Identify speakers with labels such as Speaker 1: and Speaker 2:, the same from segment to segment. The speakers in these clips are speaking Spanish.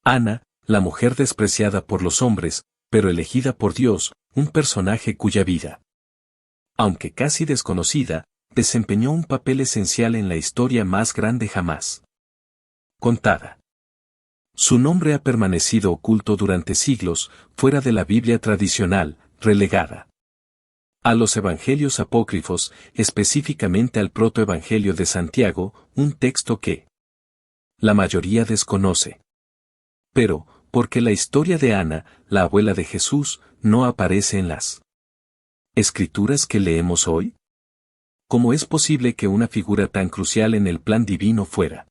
Speaker 1: Ana, la mujer despreciada por los hombres, pero elegida por Dios, un personaje cuya vida, aunque casi desconocida, desempeñó un papel esencial en la historia más grande jamás contada. Su nombre ha permanecido oculto durante siglos, fuera de la Biblia tradicional, relegada a los evangelios apócrifos, específicamente al protoevangelio de Santiago, un texto que la mayoría desconoce. Pero, porque la historia de Ana, la abuela de Jesús, no aparece en las escrituras que leemos hoy? ¿Cómo es posible que una figura tan crucial en el plan divino fuera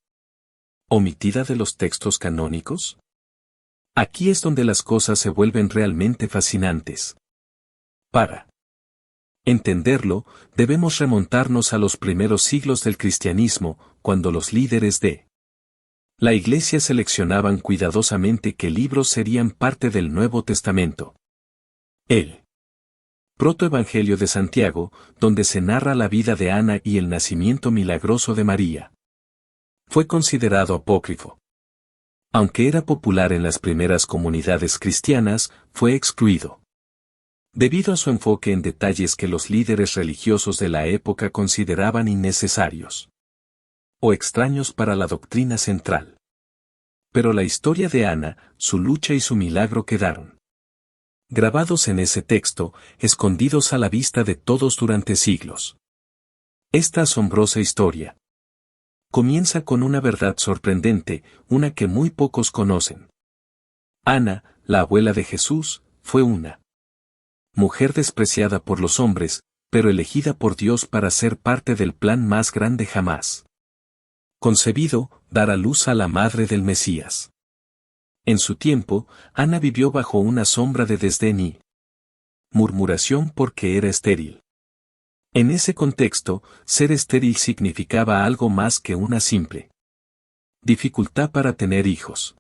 Speaker 1: omitida de los textos canónicos? Aquí es donde las cosas se vuelven realmente fascinantes. Para entenderlo, debemos remontarnos a los primeros siglos del cristianismo, cuando los líderes de la Iglesia seleccionaban cuidadosamente qué libros serían parte del Nuevo Testamento. El Protoevangelio de Santiago, donde se narra la vida de Ana y el nacimiento milagroso de María, fue considerado apócrifo. Aunque era popular en las primeras comunidades cristianas, fue excluido debido a su enfoque en detalles que los líderes religiosos de la época consideraban innecesarios o extraños para la doctrina central. Pero la historia de Ana, su lucha y su milagro quedaron grabados en ese texto, escondidos a la vista de todos durante siglos. Esta asombrosa historia comienza con una verdad sorprendente, una que muy pocos conocen. Ana, la abuela de Jesús, fue una mujer despreciada por los hombres, pero elegida por Dios para ser parte del plan más grande jamás concebido, dar a luz a la madre del Mesías. En su tiempo, Ana vivió bajo una sombra de desdén y murmuración porque era estéril. En ese contexto, ser estéril significaba algo más que una simple dificultad para tener hijos.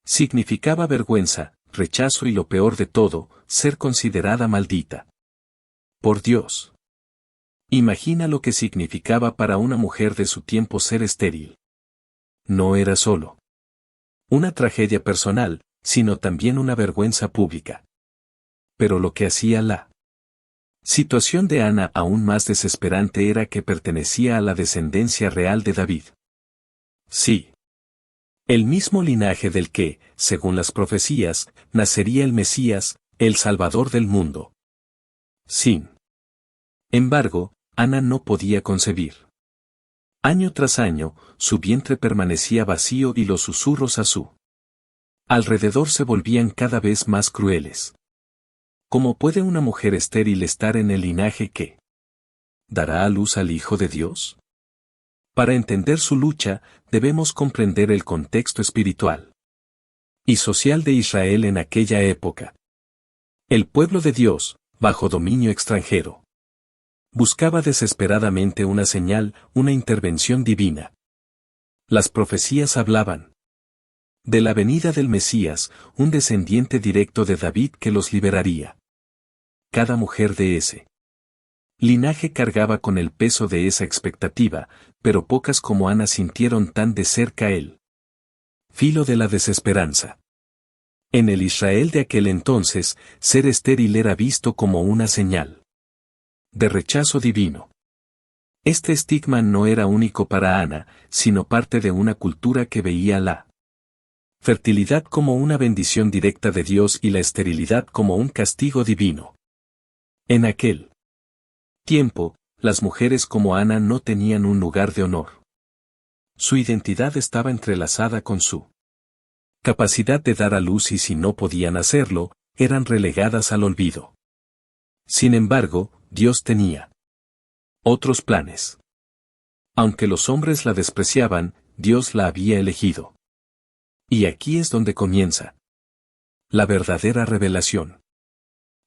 Speaker 1: Significaba vergüenza, rechazo y lo peor de todo, ser considerada maldita por Dios. Imagina lo que significaba para una mujer de su tiempo ser estéril. No era solo una tragedia personal, sino también una vergüenza pública. Pero lo que hacía la situación de Ana aún más desesperante era que pertenecía a la descendencia real de David. Sí. El mismo linaje del que, según las profecías, nacería el Mesías, el Salvador del mundo. Sin embargo, Ana no podía concebir. Año tras año, su vientre permanecía vacío y los susurros a su alrededor se volvían cada vez más crueles. ¿Cómo puede una mujer estéril estar en el linaje que dará a luz al Hijo de Dios? Para entender su lucha, debemos comprender el contexto espiritual y social de Israel en aquella época. El pueblo de Dios, bajo dominio extranjero, buscaba desesperadamente una señal, una intervención divina. Las profecías hablaban de la venida del Mesías, un descendiente directo de David que los liberaría. Cada mujer de ese linaje cargaba con el peso de esa expectativa, pero pocas como Ana sintieron tan de cerca el filo de la desesperanza. En el Israel de aquel entonces, ser estéril era visto como una señal de rechazo divino. Este estigma no era único para Ana, sino parte de una cultura que veía la fertilidad como una bendición directa de Dios y la esterilidad como un castigo divino. En aquel tiempo, las mujeres como Ana no tenían un lugar de honor. Su identidad estaba entrelazada con su capacidad de dar a luz y si no podían hacerlo, eran relegadas al olvido. Sin embargo, Dios tenía otros planes. Aunque los hombres la despreciaban, Dios la había elegido. Y aquí es donde comienza la verdadera revelación.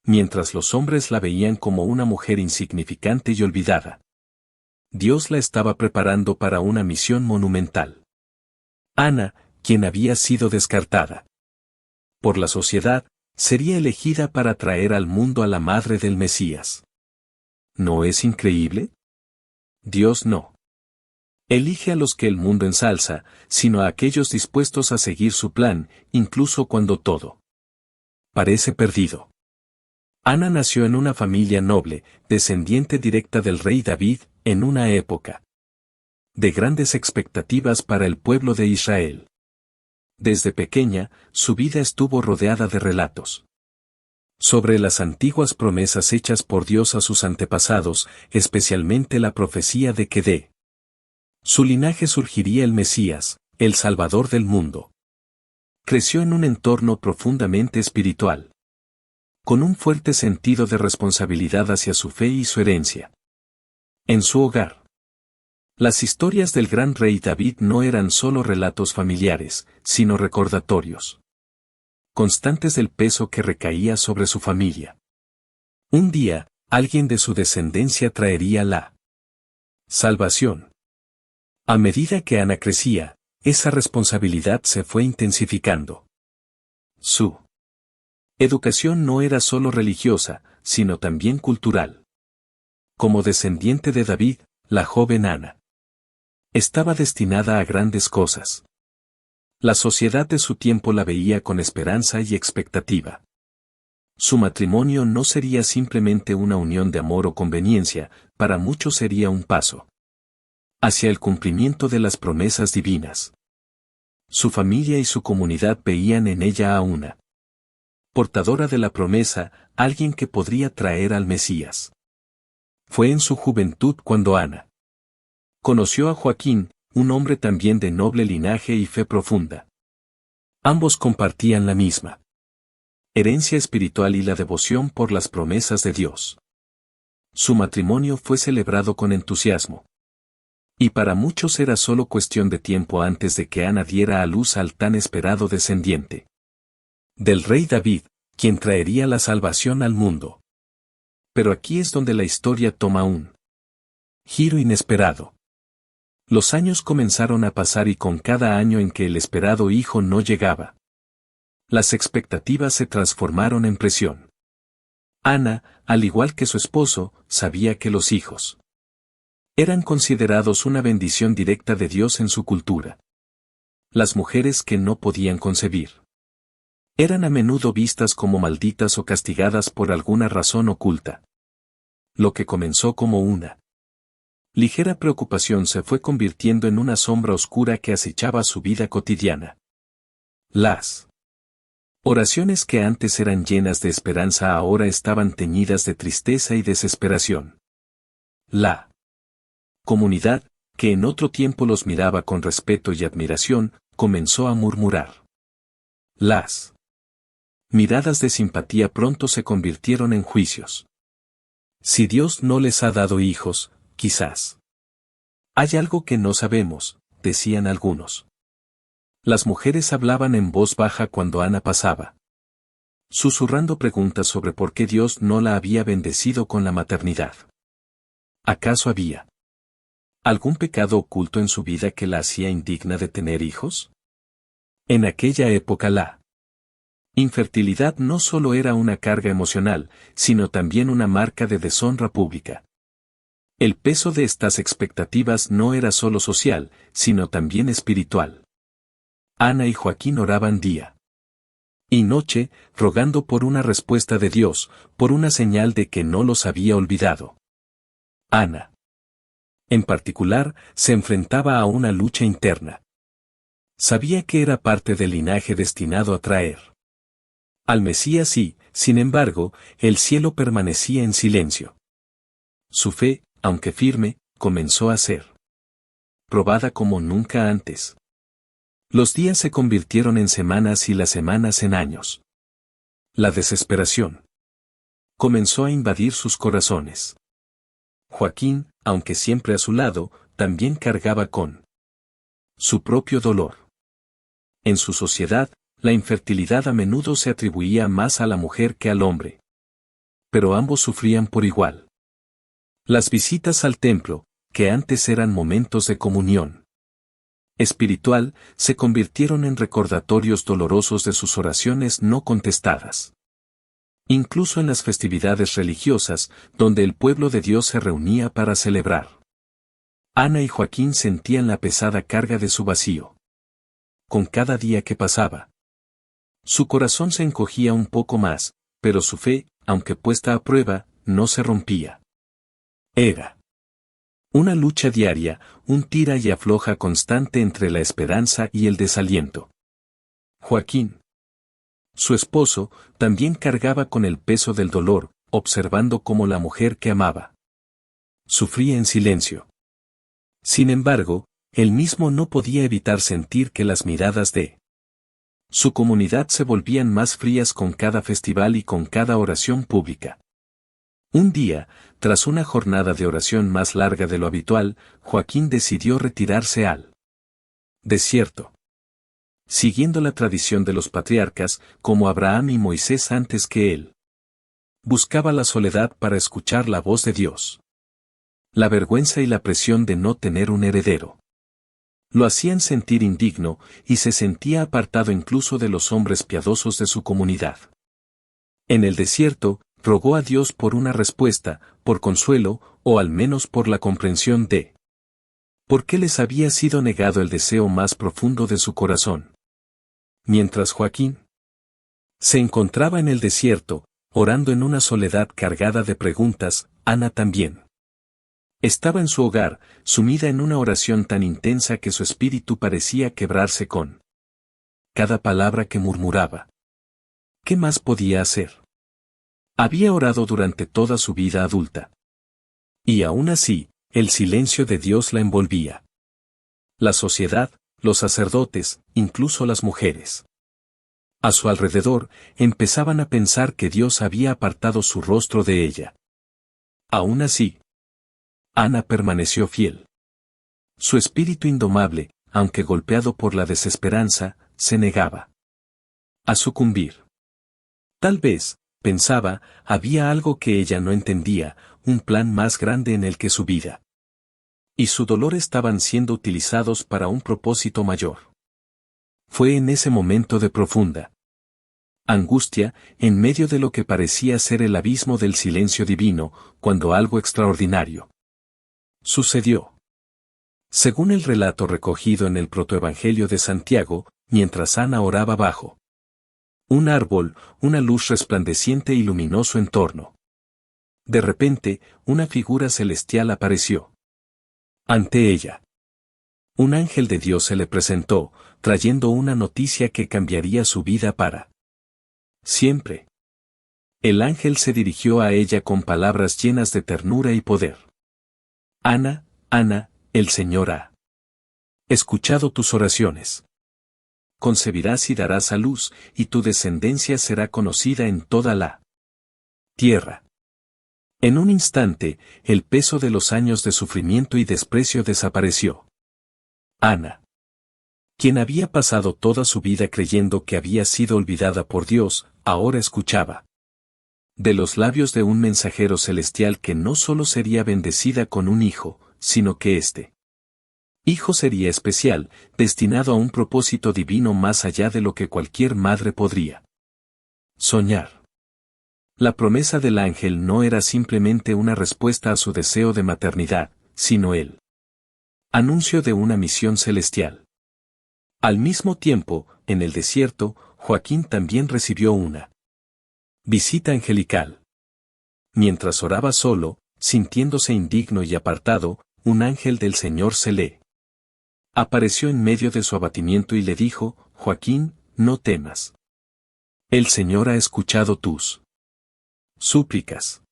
Speaker 1: Mientras los hombres la veían como una mujer insignificante y olvidada, Dios la estaba preparando para una misión monumental. Ana, quien había sido descartada por la sociedad, sería elegida para traer al mundo a la madre del Mesías. ¿No es increíble? Dios no Elige a los que el mundo ensalza, sino a aquellos dispuestos a seguir su plan, incluso cuando todo parece perdido. Ana nació en una familia noble, descendiente directa del rey David, en una época de grandes expectativas para el pueblo de Israel. Desde pequeña, su vida estuvo rodeada de relatos sobre las antiguas promesas hechas por Dios a sus antepasados, especialmente la profecía de que de su linaje surgiría el Mesías, el Salvador del mundo. Creció en un entorno profundamente espiritual, con un fuerte sentido de responsabilidad hacia su fe y su herencia. En su hogar, las historias del gran rey David no eran solo relatos familiares, sino recordatorios constantes del peso que recaía sobre su familia. Un día, alguien de su descendencia traería la salvación. A medida que Ana crecía, esa responsabilidad se fue intensificando. Su educación no era solo religiosa, sino también cultural. Como descendiente de David, la joven Ana estaba destinada a grandes cosas. La sociedad de su tiempo la veía con esperanza y expectativa. Su matrimonio no sería simplemente una unión de amor o conveniencia, para muchos sería un paso hacia el cumplimiento de las promesas divinas. Su familia y su comunidad veían en ella a una portadora de la promesa, alguien que podría traer al Mesías. Fue en su juventud cuando Ana conoció a Joaquín, un hombre también de noble linaje y fe profunda. Ambos compartían la misma herencia espiritual y la devoción por las promesas de Dios. Su matrimonio fue celebrado con entusiasmo. Y para muchos era solo cuestión de tiempo antes de que Ana diera a luz al tan esperado descendiente del rey David, quien traería la salvación al mundo. Pero aquí es donde la historia toma un giro inesperado. Los años comenzaron a pasar y con cada año en que el esperado hijo no llegaba, las expectativas se transformaron en presión. Ana, al igual que su esposo, sabía que los hijos eran considerados una bendición directa de Dios en su cultura. Las mujeres que no podían concebir eran a menudo vistas como malditas o castigadas por alguna razón oculta. Lo que comenzó como una ligera preocupación se fue convirtiendo en una sombra oscura que acechaba su vida cotidiana. Las oraciones que antes eran llenas de esperanza ahora estaban teñidas de tristeza y desesperación. La comunidad, que en otro tiempo los miraba con respeto y admiración, comenzó a murmurar. Las miradas de simpatía pronto se convirtieron en juicios. Si Dios no les ha dado hijos, quizás hay algo que no sabemos, decían algunos. Las mujeres hablaban en voz baja cuando Ana pasaba, susurrando preguntas sobre por qué Dios no la había bendecido con la maternidad. ¿Acaso había algún pecado oculto en su vida que la hacía indigna de tener hijos? En aquella época la infertilidad no solo era una carga emocional, sino también una marca de deshonra pública. El peso de estas expectativas no era solo social, sino también espiritual. Ana y Joaquín oraban día y noche, rogando por una respuesta de Dios, por una señal de que no los había olvidado. Ana, en particular, se enfrentaba a una lucha interna. Sabía que era parte del linaje destinado a traer al Mesías y, sin embargo, el cielo permanecía en silencio. Su fe, aunque firme, comenzó a ser probada como nunca antes. Los días se convirtieron en semanas y las semanas en años. La desesperación comenzó a invadir sus corazones. Joaquín, aunque siempre a su lado, también cargaba con su propio dolor. En su sociedad, la infertilidad a menudo se atribuía más a la mujer que al hombre. Pero ambos sufrían por igual. Las visitas al templo, que antes eran momentos de comunión espiritual, se convirtieron en recordatorios dolorosos de sus oraciones no contestadas. Incluso en las festividades religiosas, donde el pueblo de Dios se reunía para celebrar Ana y Joaquín sentían la pesada carga de su vacío. Con cada día que pasaba, su corazón se encogía un poco más, pero su fe, aunque puesta a prueba, no se rompía. Era una lucha diaria, un tira y afloja constante entre la esperanza y el desaliento. Joaquín, su esposo, también cargaba con el peso del dolor, observando cómo la mujer que amaba sufría en silencio. Sin embargo, él mismo no podía evitar sentir que las miradas de su comunidad se volvían más frías con cada festival y con cada oración pública. Un día, tras una jornada de oración más larga de lo habitual, Joaquín decidió retirarse al desierto. Siguiendo la tradición de los patriarcas, como Abraham y Moisés antes que él, buscaba la soledad para escuchar la voz de Dios. La vergüenza y la presión de no tener un heredero lo hacían sentir indigno, y se sentía apartado incluso de los hombres piadosos de su comunidad. En el desierto, rogó a Dios por una respuesta, por consuelo, o al menos por la comprensión de por qué les había sido negado el deseo más profundo de su corazón. Mientras Joaquín se encontraba en el desierto, orando en una soledad cargada de preguntas, Ana también estaba en su hogar, sumida en una oración tan intensa que su espíritu parecía quebrarse con cada palabra que murmuraba. ¿Qué más podía hacer? Había orado durante toda su vida adulta. Y aún así, el silencio de Dios la envolvía. La sociedad, los sacerdotes, incluso las mujeres a su alrededor, empezaban a pensar que Dios había apartado su rostro de ella. Aún así, Ana permaneció fiel. Su espíritu indomable, aunque golpeado por la desesperanza, se negaba a sucumbir. Tal vez, pensaba, había algo que ella no entendía, un plan más grande en el que su vida y su dolor estaban siendo utilizados para un propósito mayor. Fue en ese momento de profunda angustia, en medio de lo que parecía ser el abismo del silencio divino, cuando algo extraordinario sucedió. Según el relato recogido en el protoevangelio de Santiago, mientras Ana oraba bajo un árbol, una luz resplandeciente iluminó su entorno. De repente, una figura celestial apareció ante ella. Un ángel de Dios se le presentó, trayendo una noticia que cambiaría su vida para siempre. El ángel se dirigió a ella con palabras llenas de ternura y poder. Ana, Ana, el Señor ha escuchado tus oraciones. Concebirás y darás a luz, y tu descendencia será conocida en toda la tierra. En un instante, el peso de los años de sufrimiento y desprecio desapareció. Ana, quien había pasado toda su vida creyendo que había sido olvidada por Dios, ahora escuchaba de los labios de un mensajero celestial que no solo sería bendecida con un hijo, sino que este hijo sería especial, destinado a un propósito divino más allá de lo que cualquier madre podría soñar. La promesa del ángel no era simplemente una respuesta a su deseo de maternidad, sino el anuncio de una misión celestial. Al mismo tiempo, en el desierto, Joaquín también recibió una visita angelical. Mientras oraba solo, sintiéndose indigno y apartado, un ángel del Señor se le apareció en medio de su abatimiento y le dijo: Joaquín, no temas. El Señor ha escuchado tus súplicas.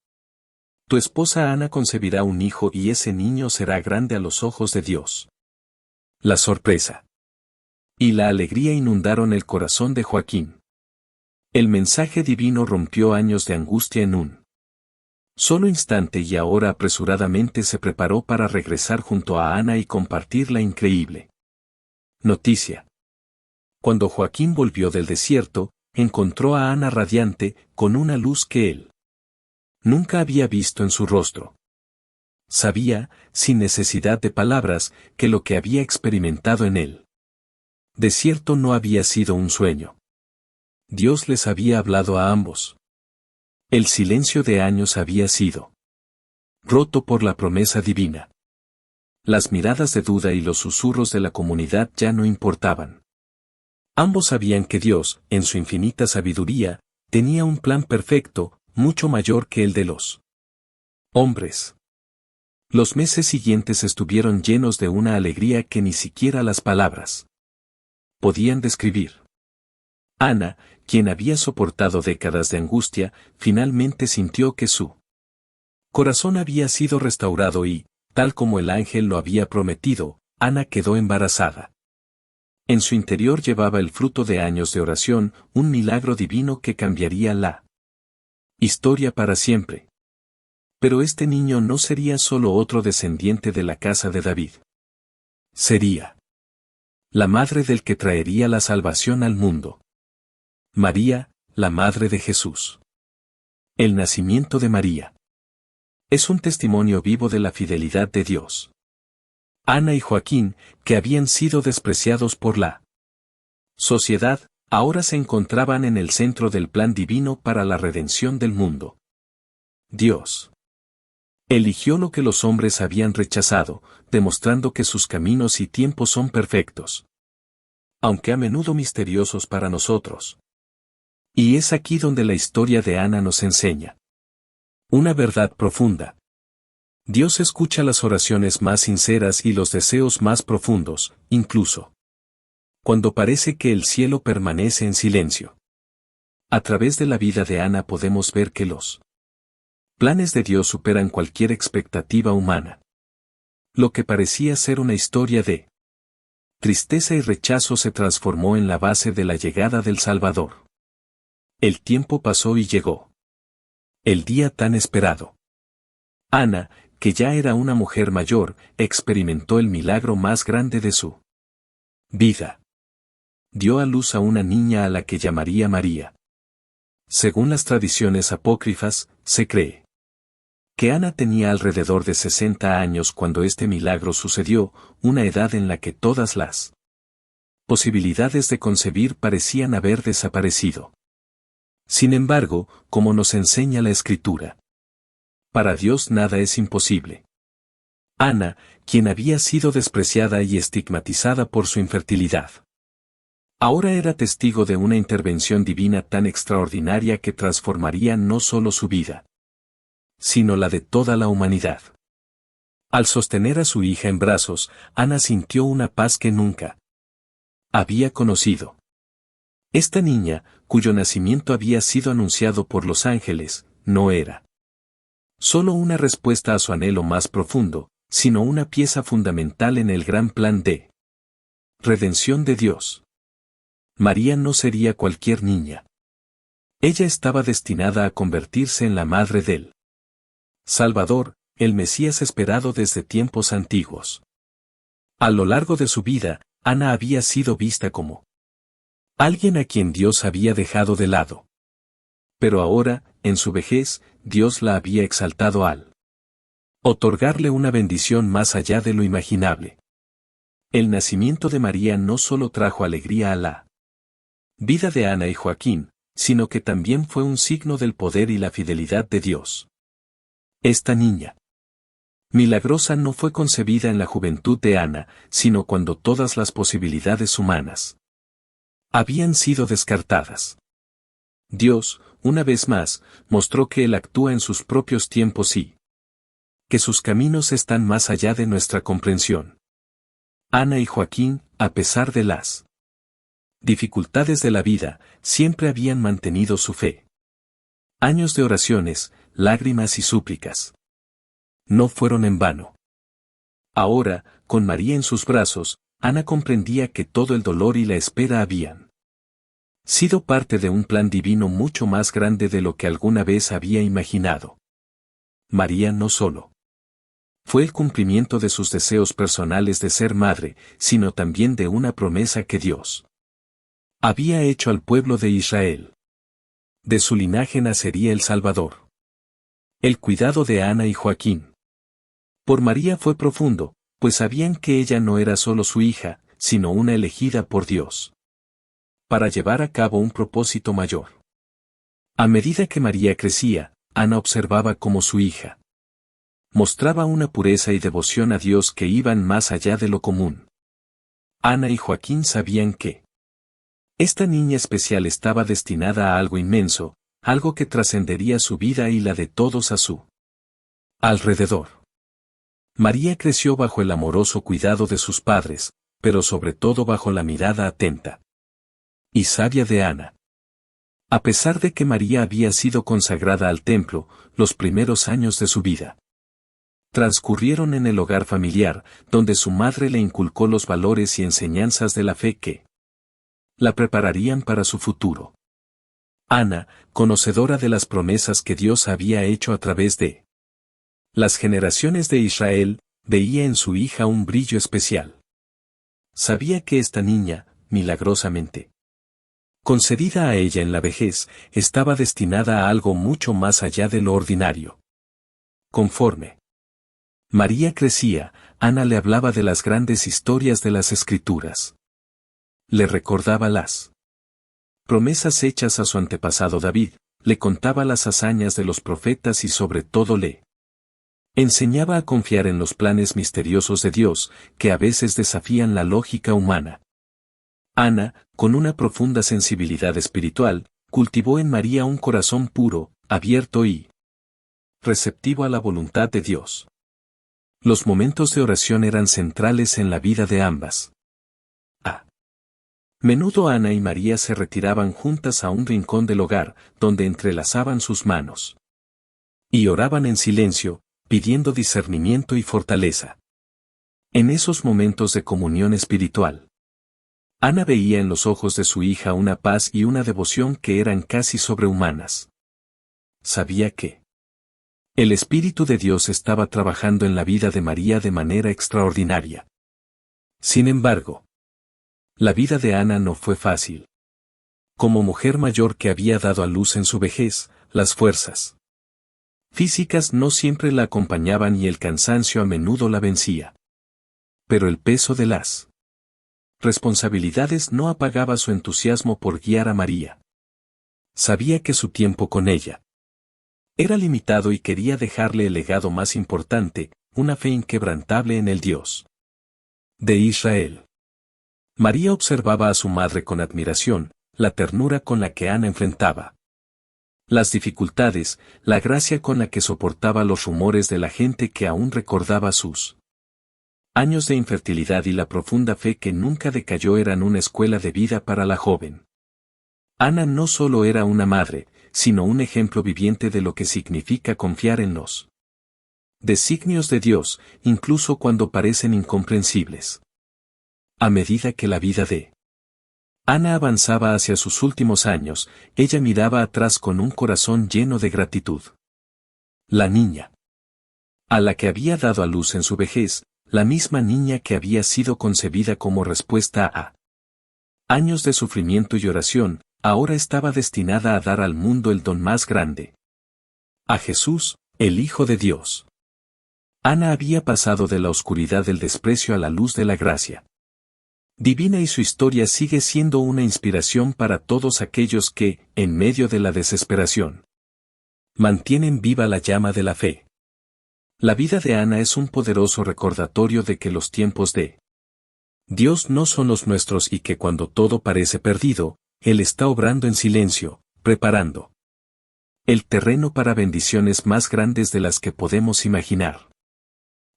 Speaker 1: Tu esposa Ana concebirá un hijo y ese niño será grande a los ojos de Dios. La sorpresa y la alegría inundaron el corazón de Joaquín. El mensaje divino rompió años de angustia en un solo instante y ahora apresuradamente se preparó para regresar junto a Ana y compartir la increíble noticia. Cuando Joaquín volvió del desierto, encontró a Ana radiante, con una luz que él nunca había visto en su rostro. Sabía, sin necesidad de palabras, que lo que había experimentado en él desierto no había sido un sueño. Dios les había hablado a ambos. El silencio de años había sido roto por la promesa divina. Las miradas de duda y los susurros de la comunidad ya no importaban. Ambos sabían que Dios, en su infinita sabiduría, tenía un plan perfecto, mucho mayor que el de los hombres. Los meses siguientes estuvieron llenos de una alegría que ni siquiera las palabras podían describir. Ana, quien había soportado décadas de angustia, finalmente sintió que su corazón había sido restaurado y, tal como el ángel lo había prometido, Ana quedó embarazada. En su interior llevaba el fruto de años de oración, un milagro divino que cambiaría la historia para siempre. Pero este niño no sería solo otro descendiente de la casa de David. Sería la madre del que traería la salvación al mundo. María, la madre de Jesús. El nacimiento de María es un testimonio vivo de la fidelidad de Dios. Ana y Joaquín, que habían sido despreciados por la sociedad, ahora se encontraban en el centro del plan divino para la redención del mundo. Dios eligió lo que los hombres habían rechazado, demostrando que sus caminos y tiempos son perfectos, aunque a menudo misteriosos para nosotros. Y es aquí donde la historia de Ana nos enseña una verdad profunda. Dios escucha las oraciones más sinceras y los deseos más profundos, incluso cuando parece que el cielo permanece en silencio. A través de la vida de Ana podemos ver que los planes de Dios superan cualquier expectativa humana. Lo que parecía ser una historia de tristeza y rechazo se transformó en la base de la llegada del Salvador. El tiempo pasó y llegó el día tan esperado. Ana, que ya era una mujer mayor, experimentó el milagro más grande de su vida. Dio a luz a una niña a la que llamaría María. Según las tradiciones apócrifas, se cree que Ana tenía alrededor de 60 años cuando este milagro sucedió, una edad en la que todas las posibilidades de concebir parecían haber desaparecido. Sin embargo, como nos enseña la Escritura, para Dios nada es imposible. Ana, quien había sido despreciada y estigmatizada por su infertilidad, ahora era testigo de una intervención divina tan extraordinaria que transformaría no solo su vida, sino la de toda la humanidad. Al sostener a su hija en brazos, Ana sintió una paz que nunca había conocido. Esta niña, cuyo nacimiento había sido anunciado por los ángeles, no era solo una respuesta a su anhelo más profundo, sino una pieza fundamental en el gran plan de redención de Dios. María no sería cualquier niña. Ella estaba destinada a convertirse en la madre del Salvador, el Mesías esperado desde tiempos antiguos. A lo largo de su vida, Ana había sido vista como alguien a quien Dios había dejado de lado. Pero ahora, en su vejez, Dios la había exaltado al otorgarle una bendición más allá de lo imaginable. El nacimiento de María no solo trajo alegría a la vida de Ana y Joaquín, sino que también fue un signo del poder y la fidelidad de Dios. Esta niña milagrosa no fue concebida en la juventud de Ana, sino cuando todas las posibilidades humanas habían sido descartadas. Dios, una vez más, mostró que Él actúa en sus propios tiempos y que sus caminos están más allá de nuestra comprensión. Ana y Joaquín, a pesar de las dificultades de la vida, siempre habían mantenido su fe. Años de oraciones, lágrimas y súplicas no fueron en vano. Ahora, con María en sus brazos, Ana comprendía que todo el dolor y la espera habían sido parte de un plan divino mucho más grande de lo que alguna vez había imaginado. María no solo fue el cumplimiento de sus deseos personales de ser madre, sino también de una promesa que Dios había hecho al pueblo de Israel. De su linaje nacería el Salvador. El cuidado de Ana y Joaquín por María fue profundo, pues sabían que ella no era solo su hija, sino una elegida por Dios para llevar a cabo un propósito mayor. A medida que María crecía, Ana observaba cómo su hija mostraba una pureza y devoción a Dios que iban más allá de lo común. Ana y Joaquín sabían que esta niña especial estaba destinada a algo inmenso, algo que trascendería su vida y la de todos a su alrededor. María creció bajo el amoroso cuidado de sus padres, pero sobre todo bajo la mirada atenta y sabia de Ana. A pesar de que María había sido consagrada al templo, los primeros años de su vida transcurrieron en el hogar familiar, donde su madre le inculcó los valores y enseñanzas de la fe que la prepararían para su futuro. Ana, conocedora de las promesas que Dios había hecho a través de las generaciones de Israel, veía en su hija un brillo especial. Sabía que esta niña, milagrosamente concedida a ella en la vejez, estaba destinada a algo mucho más allá de lo ordinario. Conforme María crecía, Ana le hablaba de las grandes historias de las Escrituras. Le recordaba las promesas hechas a su antepasado David, le contaba las hazañas de los profetas y sobre todo le enseñaba a confiar en los planes misteriosos de Dios, que a veces desafían la lógica humana. Ana, con una profunda sensibilidad espiritual, cultivó en María un corazón puro, abierto y receptivo a la voluntad de Dios. Los momentos de oración eran centrales en la vida de ambas. A menudo Ana y María se retiraban juntas a un rincón del hogar, donde entrelazaban sus manos y oraban en silencio, pidiendo discernimiento y fortaleza. En esos momentos de comunión espiritual, Ana veía en los ojos de su hija una paz y una devoción que eran casi sobrehumanas. Sabía que el Espíritu de Dios estaba trabajando en la vida de María de manera extraordinaria. Sin embargo, la vida de Ana no fue fácil. Como mujer mayor que había dado a luz en su vejez, las fuerzas físicas no siempre la acompañaban y el cansancio a menudo la vencía. Pero el peso de las responsabilidades no apagaba su entusiasmo por guiar a María. Sabía que su tiempo con ella era limitado y quería dejarle el legado más importante, una fe inquebrantable en el Dios de Israel. María observaba a su madre con admiración, la ternura con la que Ana enfrentaba las dificultades, la gracia con la que soportaba los rumores de la gente que aún recordaba sus años de infertilidad y la profunda fe que nunca decayó eran una escuela de vida para la joven. Ana no solo era una madre, sino un ejemplo viviente de lo que significa confiar en los designios de Dios, incluso cuando parecen incomprensibles. A medida que la vida de Ana avanzaba hacia sus últimos años, ella miraba atrás con un corazón lleno de gratitud. La niña a la que había dado a luz en su vejez, la misma niña que había sido concebida como respuesta a años de sufrimiento y oración, ahora estaba destinada a dar al mundo el don más grande. A Jesús, el Hijo de Dios. Ana había pasado de la oscuridad del desprecio a la luz de la gracia divina y su historia sigue siendo una inspiración para todos aquellos que, en medio de la desesperación, mantienen viva la llama de la fe. La vida de Ana es un poderoso recordatorio de que los tiempos de Dios no son los nuestros y que cuando todo parece perdido, Él está obrando en silencio, preparando el terreno para bendiciones más grandes de las que podemos imaginar.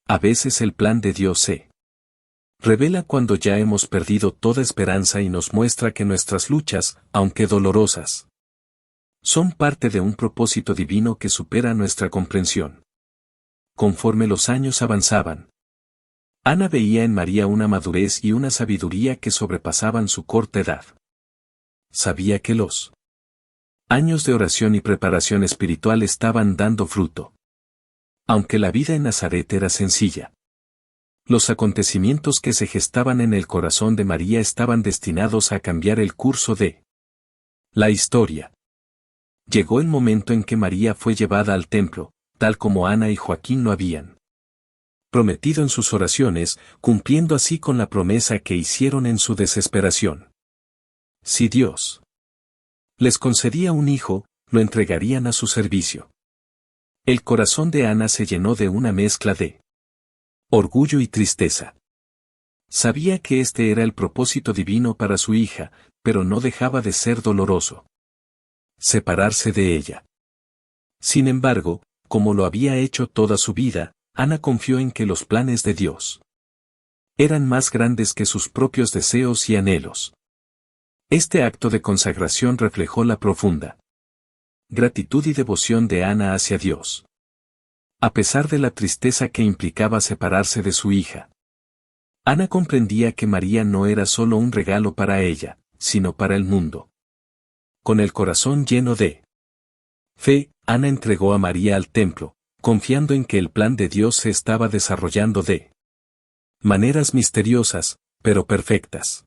Speaker 1: A veces el plan de Dios se revela cuando ya hemos perdido toda esperanza y nos muestra que nuestras luchas, aunque dolorosas, son parte de un propósito divino que supera nuestra comprensión. Conforme los años avanzaban, Ana veía en María una madurez y una sabiduría que sobrepasaban su corta edad. Sabía que los años de oración y preparación espiritual estaban dando fruto. Aunque la vida en Nazaret era sencilla, los acontecimientos que se gestaban en el corazón de María estaban destinados a cambiar el curso de la historia. Llegó el momento en que María fue llevada al templo, tal como Ana y Joaquín lo habían prometido en sus oraciones, cumpliendo así con la promesa que hicieron en su desesperación. Si Dios les concedía un hijo, lo entregarían a su servicio. El corazón de Ana se llenó de una mezcla de orgullo y tristeza. Sabía que este era el propósito divino para su hija, pero no dejaba de ser doloroso separarse de ella. Sin embargo, como lo había hecho toda su vida, Ana confió en que los planes de Dios eran más grandes que sus propios deseos y anhelos. Este acto de consagración reflejó la profunda gratitud y devoción de Ana hacia Dios. A pesar de la tristeza que implicaba separarse de su hija, Ana comprendía que María no era solo un regalo para ella, sino para el mundo. Con el corazón lleno de fe, Ana entregó a María al templo, confiando en que el plan de Dios se estaba desarrollando de maneras misteriosas, pero perfectas.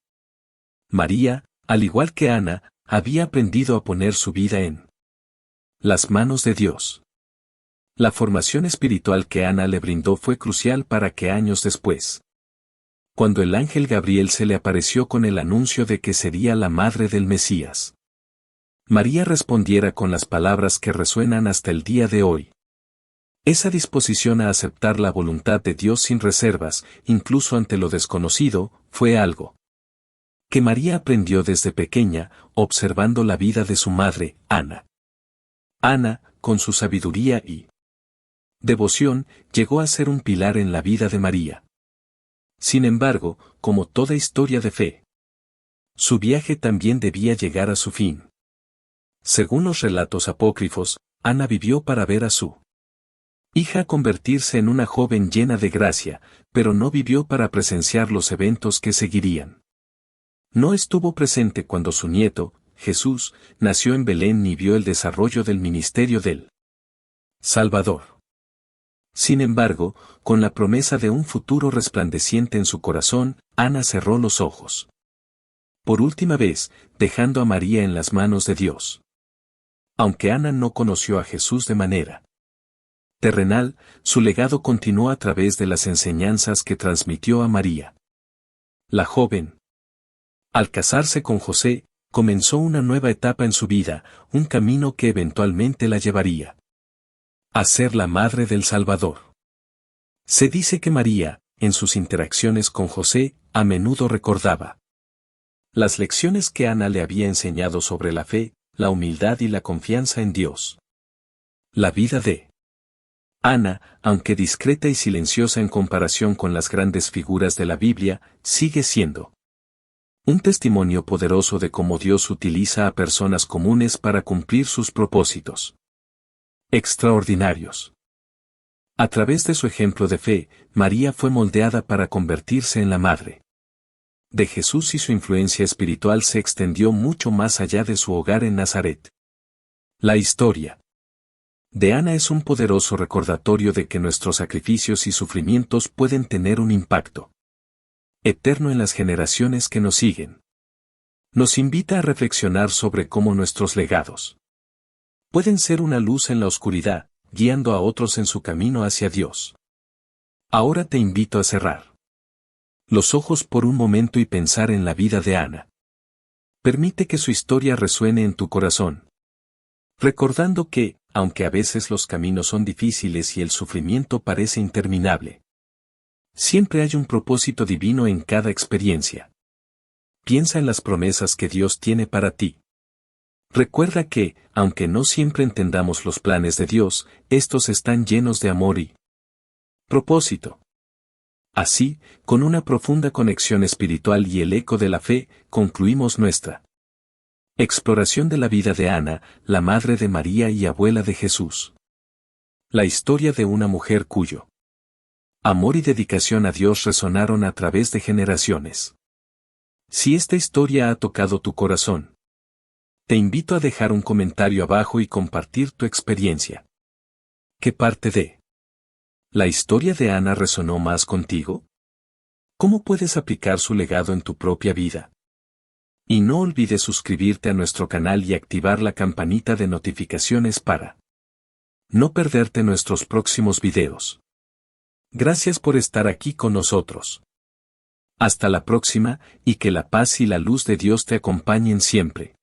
Speaker 1: María, al igual que Ana, había aprendido a poner su vida en las manos de Dios. La formación espiritual que Ana le brindó fue crucial para que años después, cuando el ángel Gabriel se le apareció con el anuncio de que sería la madre del Mesías, María respondiera con las palabras que resuenan hasta el día de hoy. Esa disposición a aceptar la voluntad de Dios sin reservas, incluso ante lo desconocido, fue algo que María aprendió desde pequeña, observando la vida de su madre, Ana. Ana, con su sabiduría y devoción, llegó a ser un pilar en la vida de María. Sin embargo, como toda historia de fe, su viaje también debía llegar a su fin. Según los relatos apócrifos, Ana vivió para ver a su hija convertirse en una joven llena de gracia, pero no vivió para presenciar los eventos que seguirían. No estuvo presente cuando su nieto, Jesús, nació en Belén ni vio el desarrollo del ministerio del Salvador. Sin embargo, con la promesa de un futuro resplandeciente en su corazón, Ana cerró los ojos. Por última vez, dejando a María en las manos de Dios. Aunque Ana no conoció a Jesús de manera terrenal, su legado continuó a través de las enseñanzas que transmitió a María. La joven, al casarse con José, comenzó una nueva etapa en su vida, un camino que eventualmente la llevaría a ser la madre del Salvador. Se dice que María, en sus interacciones con José, a menudo recordaba las lecciones que Ana le había enseñado sobre la fe, la humildad y la confianza en Dios. La vida de Ana, aunque discreta y silenciosa en comparación con las grandes figuras de la Biblia, sigue siendo un testimonio poderoso de cómo Dios utiliza a personas comunes para cumplir sus propósitos extraordinarios. A través de su ejemplo de fe, María fue moldeada para convertirse en la madre de Jesús y su influencia espiritual se extendió mucho más allá de su hogar en Nazaret. La historia de Ana es un poderoso recordatorio de que nuestros sacrificios y sufrimientos pueden tener un impacto eterno en las generaciones que nos siguen. Nos invita a reflexionar sobre cómo nuestros legados pueden ser una luz en la oscuridad, guiando a otros en su camino hacia Dios. Ahora te invito a cerrar los ojos por un momento y pensar en la vida de Ana. Permite que su historia resuene en tu corazón, recordando que, aunque a veces los caminos son difíciles y el sufrimiento parece interminable, siempre hay un propósito divino en cada experiencia. Piensa en las promesas que Dios tiene para ti. Recuerda que, aunque no siempre entendamos los planes de Dios, estos están llenos de amor y propósito. Así, con una profunda conexión espiritual y el eco de la fe, concluimos nuestra exploración de la vida de Ana, la madre de María y abuela de Jesús. La historia de una mujer cuyo amor y dedicación a Dios resonaron a través de generaciones. Si esta historia ha tocado tu corazón, te invito a dejar un comentario abajo y compartir tu experiencia. ¿Qué parte de la historia de Ana resonó más contigo? ¿Cómo puedes aplicar su legado en tu propia vida? Y no olvides suscribirte a nuestro canal y activar la campanita de notificaciones para no perderte nuestros próximos videos. Gracias por estar aquí con nosotros. Hasta la próxima, y que la paz y la luz de Dios te acompañen siempre.